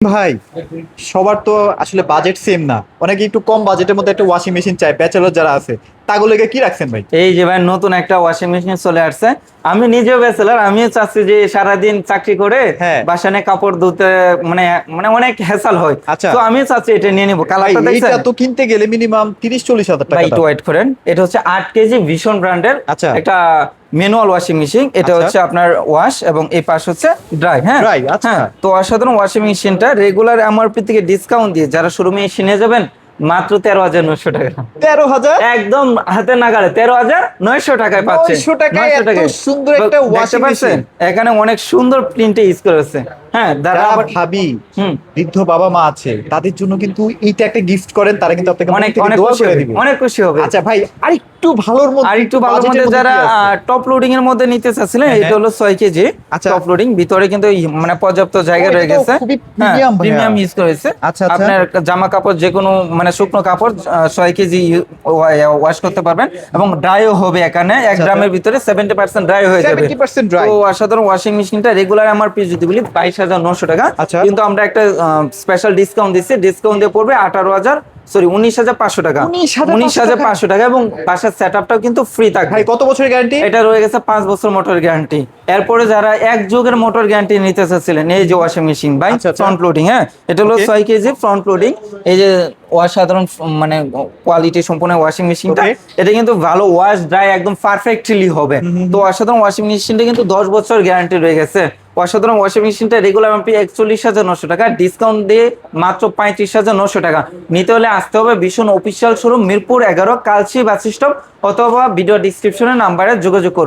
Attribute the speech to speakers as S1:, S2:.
S1: ভাই, সবার তো আসলে বাজেট সেম না। অনেকে একটু কম বাজেটের মধ্যে একটা ওয়াশিং মেশিন চায়, ব্যাচেলর যারা আছে। তাগুলোকে কি রাখছেন ভাই?
S2: এই যে ভাই নতুন একটা ওয়াশিং মেশিন চলে আসছে। আমি নিজেও ব্যাচেলার, আমিও চাচ্ছি যে সারাদিন চাকরি করে
S1: হ্যাঁ।
S2: বাসানে কাপড় ধুতে মানে মানে অনেক হ্যাসেল হয়।
S1: আচ্ছা
S2: তো আমিও চাচ্ছি এটা নিয়ে নিবো।
S1: ভাই,
S2: কালারটা দেখছেন?
S1: এইটা তো কিনতে গেলে মিনিমাম 30-40 হাজার
S2: ভাই
S1: টাকা
S2: একটু
S1: দাম।
S2: ওয়েট করেন, এটা হচ্ছে 8 কেজি ভীষণ ব্র্যান্ডের
S1: আচ্ছা
S2: একটা ম্যানুয়াল ওয়াশিং মেশিন। এটা
S1: আচ্ছা।
S2: হচ্ছে আপনার ওয়াশ এবং এই পাশ হচ্ছে ড্রাই। হ্যাঁ
S1: ড্রাই, আচ্ছা।
S2: হ্যাঁ, তো অসাধারণ ওয়াশিং মেশিনটা রেগুলার এমআরপি থেকে ডিসকাউন্ট দিয়ে যারা শোরুমে এসে নিয়ে যাবেন মাত্র 13,900 টাকা।
S1: 13,000?
S2: একদম হাতে নাগালে 13,900 টাকায় পাচ্ছেন।
S1: 900 টাকায়
S2: 900
S1: এত
S2: টাকায়
S1: সুন্দর একটা
S2: দেখতে
S1: ওয়াশিং
S2: পাচ্ছেন?
S1: মেশিন?
S2: এখানে অনেক সুন্দর প্রিন্টে ইউজ করেছে। হ্যাঁ
S1: যারা
S2: আবার
S1: ভাবি
S2: হুম
S1: বৃদ্ধ বাবা মা আছে, তাদের জন্য কিন্তু এইটা একটা গিফট করেন, তারা কিন্তু আপনাকে মন
S2: অনেক
S1: থেকে
S2: অনেক
S1: দোয়া
S2: খুশি
S1: করে
S2: হবে,
S1: দিবে।
S2: অনেক খুশি হবে।
S1: আচ্ছা ভাই, আরেকটু ভালোর মধ্যে,
S2: আর একটু ভালোর
S1: বাজেটের
S2: মধ্যে
S1: মধ্যে
S2: যারা
S1: কি আছে?
S2: টপ লোডিং এর মধ্যে নিতে চাচ্ছিলেন,
S1: হ্যাঁ,
S2: এটা হলো 6 কেজি
S1: আচ্ছা।
S2: Top loading. ভিতরে কিন্তু মানে পর্যাপ্ত জায়গা
S1: ও, এটা
S2: রয়ে
S1: তো
S2: গেছে।
S1: খুবই
S2: হ্যাঁ
S1: প্রিমিয়াম ভাইয়া।
S2: প্রিমিয়াম ইউজ করেছে।
S1: আচ্ছা আচ্ছা।
S2: আপনার জামা কাপড় যে কোনো মানে শুকনো কাপড় 6 কেজি ওয়াশ করতে পারবেন এবং ড্রাইও হবে। এখানে এক
S1: আচ্ছা আচ্ছা।
S2: ড্রামের ভিতরে 70% ড্রাই হয়ে যাবে।
S1: 70%
S2: তো
S1: ড্রাই।
S2: অসাধারণ ওয়াশিং মেশিনটা রেগুলার আমার পিস যদি বলি 22,900 টাকা,
S1: আচ্ছা।
S2: কিন্তু আমরা একটা স্পেশাল ডিসকাউন্ট দিচ্ছি। ডিসকাউন্ট দিয়ে পড়বে 19,500 টাকা।
S1: 19,500
S2: টাকা এবং বাসার সেট আপটাও কিন্তু ফ্রি থাকবে।
S1: ভাই, কত বছরের গ্যারান্টি?
S2: এটা রয়ে গেছে 5 বছর মোটর গ্যারান্টি। এরপরে যারা এক যুগের মোটর গ্যারান্টি নিতে চাচ্ছিলেন, এই যে ওয়াশিং মেশিন ভাই
S1: আচ্ছা, আচ্ছা।
S2: Front loading. হ্যাঁ, এটা হলো
S1: Okay.
S2: 6 KG front loading. এই যে অসাধারণ মানে কোয়ালিটি সম্পূর্ণ ওয়াশিং মেশিনটা।
S1: Okay.
S2: এটা কিন্তু ভালো ওয়াশ ড্রাই একদম পারফেক্টলি হবে। তো অসাধারণ ওয়াশিং মেশিনটা কিন্তু 10 বছর গ্যারান্টি রয়ে গেছে। অসাধারণ ওয়াশিং মেশিনটা রেগুলার এমপি 41,900 টাকা, ডিসকাউন্ট দিয়ে মাত্র 35,900 টাকা। নিতে হলে আসতে হবে ভীষণ অফিসিয়াল শোরুম, মিরপুর 11, কালচি বাস স্টপ, অথবা ভিডিও ডিসক্রিপশনের নাম্বারে যোগাযোগ করুন।